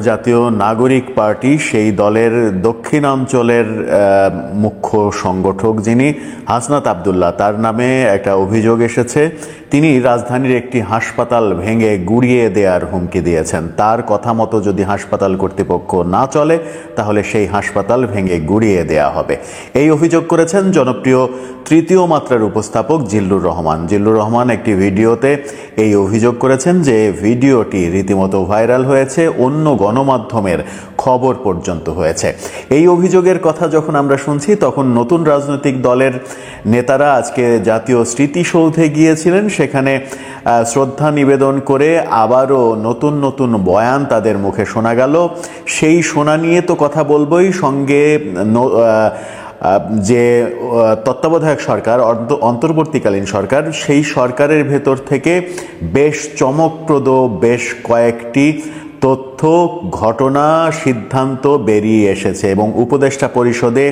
জাতীয় নাগরিক পার্টি সেই দলের দক্ষিণাঞ্চলের মুখ্য সংগঠক যিনি হাসনাত আব্দুল্লাহ, তার নামে একটা অভিযোগ এসেছে। তিনি রাজধানীর একটি হাসপাতাল ভেঙে গুড়িয়ে দেওয়ার হুমকি দিয়েছেন। তার কথা মতো যদি হাসপাতাল কর্তৃপক্ষ না চলে তাহলে সেই হাসপাতাল ভেঙে গুড়িয়ে দেয়া হবে। এই অভিযোগ করেছেন জনপ্রিয় তৃতীয় মাত্রার উপস্থাপক জিল্লুর রহমান। জিল্লুর রহমান একটি ভিডিওতে এই অভিযোগ করেছেন, যে ভিডিওটি রীতিমতো ভাইরাল হয়েছে, অন্য গণমাধ্যমের খবর পর্যন্ত হয়েছে। এই অভিযোগের কথা যখন আমরা শুনছি তখন নতুন রাজনৈতিক দলের নেতারা আজকে জাতীয় স্মৃতিসৌধে গিয়েছিলেন। সেখানে শ্রদ্ধা নিবেদন করে আবারও নতুন নতুন বয়ান তাদের মুখে শোনা গেল। সেই শোনা নিয়ে তো কথা বলবোই, সঙ্গে যে তত্ত্বাবধায়ক সরকার, অন্তর্বর্তীকালীন সরকার, সেই সরকারের ভেতর থেকে বেশ চমকপ্রদ বেশ কয়েকটি তথ্য, ঘটনা, সিদ্ধান্ত বেরিয়ে এসেছে এবং উপদেষ্টা পরিষদে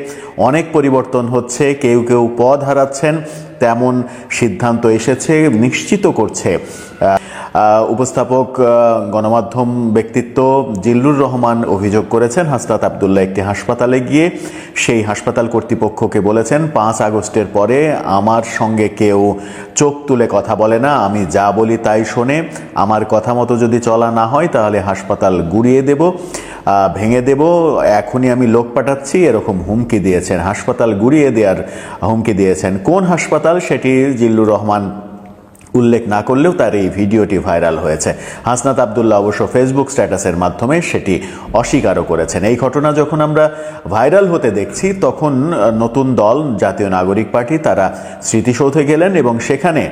অনেক পরিবর্তন হচ্ছে। কেউ কেউ পদ হারাচ্ছেন, তেমন সিদ্ধান্ত এসেছে। নিশ্চিত করছে উপস্থাপক গণমাধ্যম ব্যক্তিত্ব জিল্লুর রহমান অভিযোগ করেছেন, হাসনাত আব্দুল্লাহ একটি হাসপাতালে গিয়ে সেই হাসপাতাল কর্তৃপক্ষকে বলেছেন, 5 আগস্টের পরে আমার সঙ্গে কেউ চোখ তুলে কথা বলে না, আমি যা বলি তাই শোনে, আমার কথা মতো যদি চলা না হয় তাহলে হাসপাতাল গুড়িয়ে দেব, ভেঙে দেব, এখনই আমি লোক পাঠাচ্ছি, এরকম হুমকি দিয়েছেন। হাসপাতাল গুড়িয়ে দেওয়ার হুমকি দিয়েছেন। কোন হাসপাতাল সেটি জিল্লুর রহমান উল্লেখ না করলেও তার এই ভিডিওটি ভাইরাল হয়েছে। হাসনাত আব্দুল্লাহ অবশ্য ফেসবুক স্ট্যাটাসের মাধ্যমে সেটি অস্বীকারও করেছেন। এই ঘটনা যখন আমরা ভাইরাল হতে দেখছি তখন নতুন দল জাতীয় নাগরিক পার্টি তারা স্মৃতিসৌধে গেলেন এবং সেখানে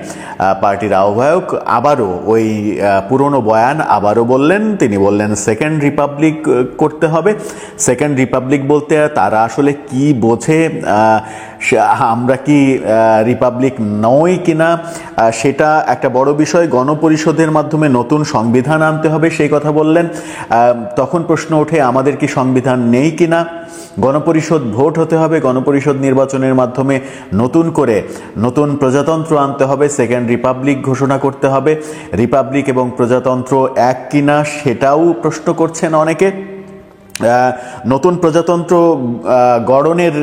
পার্টির আহ্বায়ক আবারও ওই পুরনো বয়ান আবারও বললেন। তিনি বললেন সেকেন্ড রিপাবলিক করতে হবে। সেকেন্ড রিপাবলিক বলতে তারা আসলে কি বোঝে, আমরা কি রিপাবলিক নই কিনা সেটা একটা বড় বিষয়। গণপরিষদের মাধ্যমে নতুন সংবিধান আনতে হবে সেই কথা বললেন। তখন প্রশ্ন ওঠে আমাদের কি সংবিধান নেই কিনা। গণপরিষদ ভোট হতে হবে, গণপরিষদ নির্বাচনের মাধ্যমে নতুন করে নতুন প্রজাতন্ত্র আনতে হবে, সেকেন্ড রিপাবলিক ঘোষণা করতে হবে। রিপাবলিক এবং প্রজাতন্ত্র এক কিনা সেটাও প্রশ্ন করছেন অনেকে। নতুন প্রজাতন্ত্র গঠনের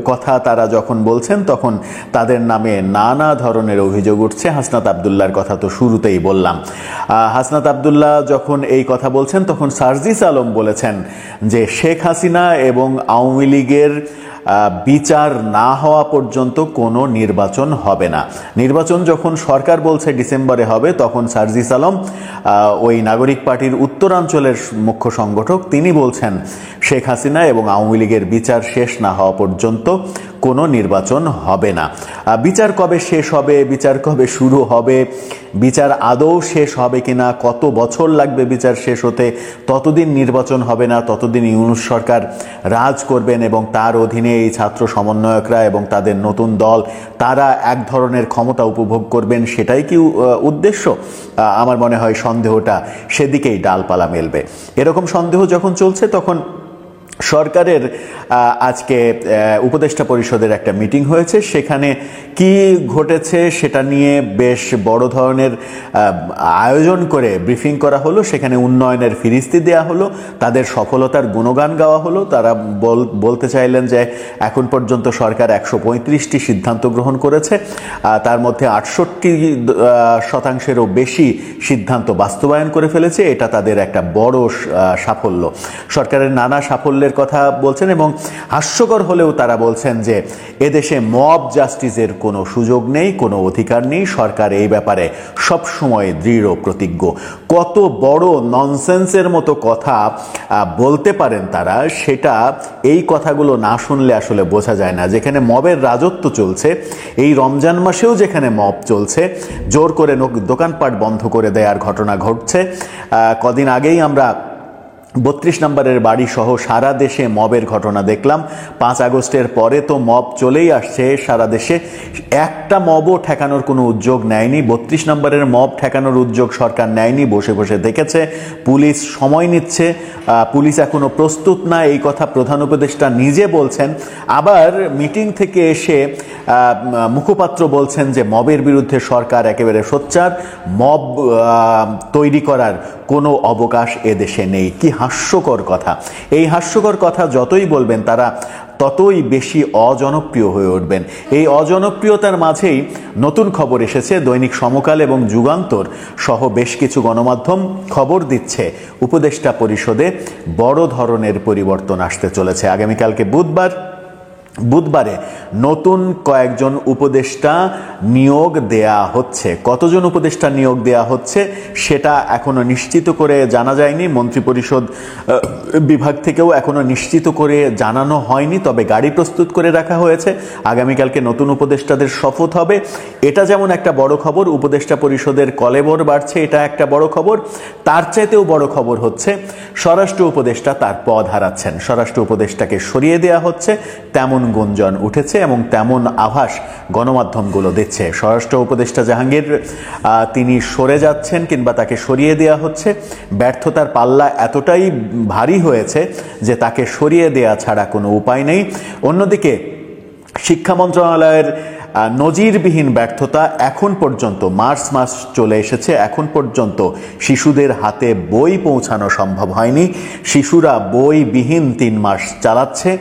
কথা তারা যখন বলছেন তখন তাদের নামে নানা ধরনের অভিযোগ উঠছে। হাসনাত আব্দুল্লাহর কথা তো শুরুতেই বললাম। হাসনাত আব্দুল্লাহ যখন এই কথা বলছেন তখন সার্জিস আলম বলেছেন যে শেখ হাসিনা এবং আওয়ামী লীগের বিচার না হওয়া পর্যন্ত কোনো নির্বাচন হবে না। নির্বাচন যখন সরকার বলছে ডিসেম্বরে হবে, তখন সার্জিস আলম ওই নাগরিক পার্টির উত্তরাঞ্চলের মুখ্য সংগঠক, তিনি বলছেন শেখ হাসিনা এবং আওয়ামী লীগের বিচার শেষ না হওয়া পর্যন্ত কোনো নির্বাচন হবে না। বিচার কবে শেষ হবে, বিচার কবে শুরু হবে, বিচার আদৌ শেষ হবে কিনা, কত বছর লাগবে বিচার শেষ হতে, ততদিন নির্বাচন হবে না, ততদিন ইউনূস সরকার রাজ করবেন এবং তার অধীনে এই ছাত্র সমন্বয়করা এবং তাদের নতুন দল তারা এক ধরনের ক্ষমতা উপভোগ করবেন, সেটাই কি উদ্দেশ্য? আমার মনে হয় সন্দেহটা সেদিকেই ডালপালা মেলবে। এরকম সন্দেহ যখন চলছে তখন সরকারের আজকে উপদেষ্টা পরিষদের একটা মিটিং হয়েছে। সেখানে কি ঘটেছে সেটা নিয়ে বেশ বড় ধরনের আয়োজন করে ব্রিফিং করা হলো। সেখানে উন্নয়নের ফিরিস্তি দেয়া হলো, তাদের সফলতার গুণগান গাওয়া হলো। তারা বলতে চাইলেন যে এখন পর্যন্ত সরকার 135টি সিদ্ধান্ত গ্রহণ করেছে, তার মধ্যে 68% বেশি সিদ্ধান্ত বাস্তবায়ন করে ফেলেছে। এটা তাদের একটা বড় সাফল্য। সরকারের নানা সাফল্যের কথা বলছেন এবং হাস্যকর হলেও তারা বলছেন যে এদেশে মব জাস্টিসের কোনো সুযোগ নেই, কোনো অধিকার নেই। সরকার এই ব্যাপারে সবসময় দৃঢ় প্রতিজ্ঞ। কত বড় ননসেন্সের মতো কথা বলতে পারেন তারা, সেটা এই কথাগুলো না শুনলে আসলে বোঝা যায় না। যেখানে মবের রাজত্ব চলছে, এই রমজান মাসেও যেখানে মব চলছে, জোর করে দোকানপাট বন্ধ করে দেওয়ার ঘটনা ঘটছে। কদিন আগেই আমরা 32 নম্বরের বাড়ি সহ সারা দেশে মবের ঘটনা দেখলাম। 5 আগস্টের পরে তো মব চলেই আসছে সারা দেশে, একটা মবও ঠেকানোর কোনো উদ্যোগ নেয়নি। 32 নম্বরের মব ঠেকানোর উদ্যোগ সরকার নেয়নি, বসে বসে দেখেছে। পুলিশ সময় নিচ্ছে, পুলিশ এখনো প্রস্তুত না, এই কথা প্রধান উপদেষ্টা নিজে বলছেন। আবার মিটিং থেকে এসে মুখপাত্র বলছেন যে মবের বিরুদ্ধে সরকার একেবারে সোচ্চার, মব তৈরি করার কোনো অবকাশ এদেশে নেই। কি হাস্যকর কথা। এই হাস্যকর কথা যতই বলবেন তারা ততই বেশি অজনপ্রিয় হয়ে উঠবেন। এই অজনপ্রিয়তার মাঝেই নতুন খবর এসেছে, দৈনিক সমকাল এবং যুগান্তর সহ বেশ কিছু গণমাধ্যম খবর দিচ্ছে উপদেষ্টা পরিষদে বড় ধরনের পরিবর্তন আসতে চলেছে। আগামীকালকে বুধবারে নতুন কয়েকজন উপদেষ্টা নিয়োগ দেয়া হচ্ছে। কতজন উপদেষ্টা নিয়োগ দেয়া হচ্ছে সেটা এখনো নিশ্চিত করে জানা যায়নি, মন্ত্রিপরিষদ বিভাগ থেকেও এখনো নিশ্চিত করে জানানো হয়নি, তবে গাড়ি প্রস্তুত করে রাখা হয়েছে। আগামীকালকে নতুন উপদেষ্টাদের শপথ হবে। এটা যেমন একটা বড় খবর, উপদেষ্টা পরিষদের কলেবর বাড়ছে, এটা একটা বড় খবর। তার চাইতেও বড় খবর হচ্ছে স্বরাষ্ট্র উপদেষ্টা তার পদ হারাচ্ছেন। স্বরাষ্ট্র উপদেষ্টাকে সরিয়ে দেয়া হচ্ছে তেমন গুঞ্জন উঠেছে এবং তেমন আভাস গণমাধ্যমগুলো দিচ্ছে। স্বরাষ্ট্র উপদেষ্টা জাহাঙ্গীর তিনি সরে যাচ্ছেন কিংবা তাকে সরিয়ে দেয়া হচ্ছে। ব্যর্থতার পাল্লা এতটাই ভারী হয়েছে যে তাকে সরিয়ে দেয়া ছাড়া কোনো উপায় নেই। অন্যদিকে শিক্ষা মন্ত্রণালয়ের নজিরবিহীন ব্যর্থতা, এখন পর্যন্ত মার্চ মাস চলে এসেছে, এখন পর্যন্ত শিশুদের হাতে বই পৌঁছানো সম্ভব হয়নি। শিশুরা বইবিহীন 3 মাস চালাচ্ছে,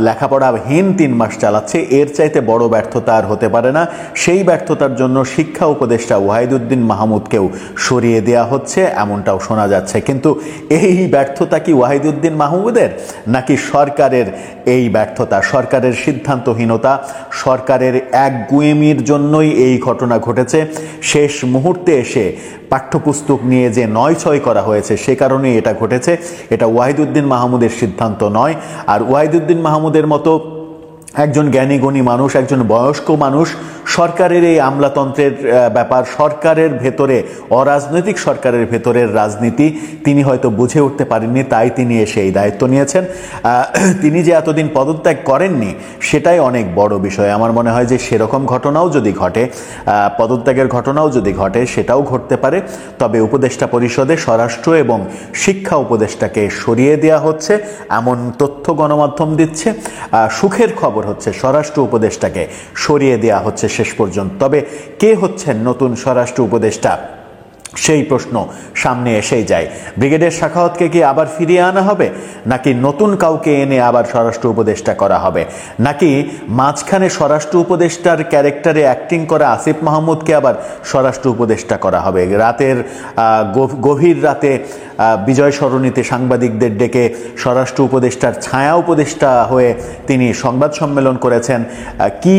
লেখাপড়াহীন 3 মাস চালাচ্ছে। এর চাইতে বড় ব্যর্থতা আর হতে পারে না। সেই ব্যর্থতার জন্য শিক্ষা উপদেষ্টা ওয়াহিদুদ্দিন মাহমুদকেও সরিয়ে দেয়া হচ্ছে এমনটাও শোনা যাচ্ছে। কিন্তু এই ব্যর্থতা কি ওয়াহিদুদ্দিন মাহমুদের নাকি সরকারের এই ব্যর্থতা? সরকারের সিদ্ধান্তহীনতা, সরকারের একগুঁয়েমির জন্যই এই ঘটনা ঘটেছে। শেষ মুহূর্তে এসে পাঠ্যপুস্তক নিয়ে যে নয়-ছয় করা হয়েছে সে কারণেই এটা ঘটেছে। এটা ওয়াহিদুদ্দিন মাহমুদের সিদ্ধান্ত নয়। আর ওয়াহিদুদ্দিন মাহমুদের মতো একজন জ্ঞানী গুণী মানুষ, একজন বয়স্ক মানুষ, সরকারের এই আমলাতন্ত্রের ব্যাপার, সরকারের ভেতরে অরাজনৈতিক সরকারের ভেতরের রাজনীতি তিনি হয়তো বুঝে উঠতে পারেননি, তাই তিনি এসে এই দায়িত্ব নিয়েছেন। তিনি যে এতদিন পদত্যাগ করেননি সেটাই অনেক বড় বিষয়। আমার মনে হয় যে সেরকম ঘটনাও যদি ঘটে, পদত্যাগের ঘটনাও যদি ঘটে, সেটাও ঘটতে পারে। তবে উপদেষ্টা পরিষদে স্বরাষ্ট্র এবং শিক্ষা উপদেষ্টাকে সরিয়ে দেওয়া হচ্ছে এমন তথ্য গণমাধ্যম দিচ্ছে। সুখের খবর হচ্ছে স্বরাষ্ট্র উপদেষ্টাকে সরিয়ে দেওয়া হচ্ছে শেষ পর্যন্ত। তবে কে হচ্ছেন নতুন স্বরাষ্ট্র উপদেষ্টা সেই প্রশ্ন সামনে এসেই যায়। ব্রিগেডিয়ার সাখাওয়াতকে কি আবার ফিরিয়ে আনা হবে, নাকি নতুন কাউকে এনে আবার স্বরাষ্ট্র উপদেষ্টা করা হবে, নাকি মাঝখানে স্বরাষ্ট্র উপদেষ্টার ক্যারেক্টারে অ্যাক্টিং করা আসিফ মাহমুদকে আবার স্বরাষ্ট্র উপদেষ্টা করা হবে? রাতের গভীর রাতে বিজয় সরণিতে সাংবাদিকদের ডেকে স্বরাষ্ট্র উপদেষ্টার ছায়া উপদেষ্টা হয়ে তিনি সংবাদ সম্মেলন করেছেন। কি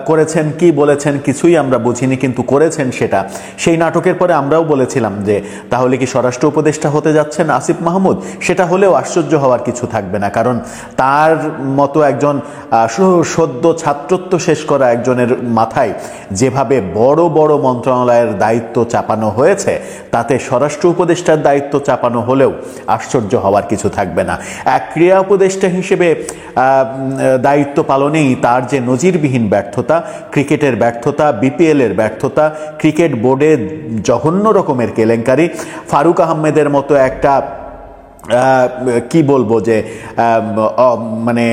করেছেন, কি বলেছেন কিছুই আমরা বুঝিনি, কিন্তু করেছেন সেটা। সেই নাটকের পরে আমরাও বলেছিলাম যে তাহলে কি স্বরাষ্ট্র উপদেষ্টা হতে যাচ্ছেন আসিফ মাহমুদ? সেটা হলেও আশ্চর্য হওয়ার কিছু থাকবে না, কারণ তার মতো একজন সদ্য ছাত্রত্ব শেষ করা একজনের মাথায় যেভাবে বড় বড় মন্ত্রণালয়ের দায়িত্ব চাপানো হয়েছে, তাতে স্বরাষ্ট্র উপদেষ্টার দায়িত্ব চাপানো হলেও আশ্চর্য হওয়ার কিছু থাকবে না। এক ক্রীড়া উপদেষ্টা হিসেবে দায়িত্ব পালনেই তার যে নজিরবিহীন ব্যর্থতা, ক্রিকেটের ব্যর্থতা, বিপিএল এর ব্যর্থতা, ক্রিকেট বোর্ডে জঘন্য রকমের কেলেঙ্কারি, ফারুক আহমেদের মতো একটা কি বলবো যে মানে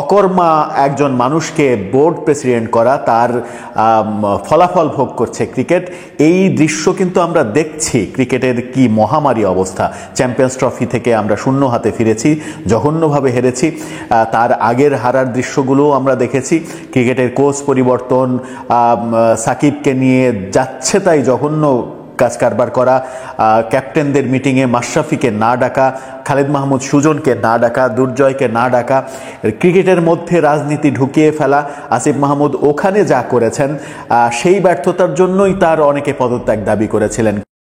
অকর্মা একজন মানুষকে বোর্ড প্রেসিডেন্ট করা, তার ফলাফল ভোগ করছে ক্রিকেট। এই দৃশ্য কিন্তু আমরা দেখছি। ক্রিকেটের কি মহামারী অবস্থা। চ্যাম্পিয়ন্স ট্রফি থেকে আমরা শূন্য হাতে ফিরেছি, জঘন্যভাবে হেরেছি। তার আগের হারার দৃশ্যগুলোও আমরা দেখেছি। ক্রিকেটের কোচ পরিবর্তন, সাকিবকে নিয়ে যাচ্ছে তাই জঘন্য কাজ কারবার করা, ক্যাপ্টেনদের মিটিংয়ে মাশরাফিকে না ডাকা, খালেদ মাহমুদ সুজনকে না ডাকা, দুর্জয়কে না ডাকা, ক্রিকেটের মধ্যে রাজনীতি ঢুকিয়ে ফেলা। আসিফ মাহমুদ ওখানে যা করেছেন সেই ব্যর্থতার জন্যই তার অনেকে পদত্যাগ দাবি করেছিলেন।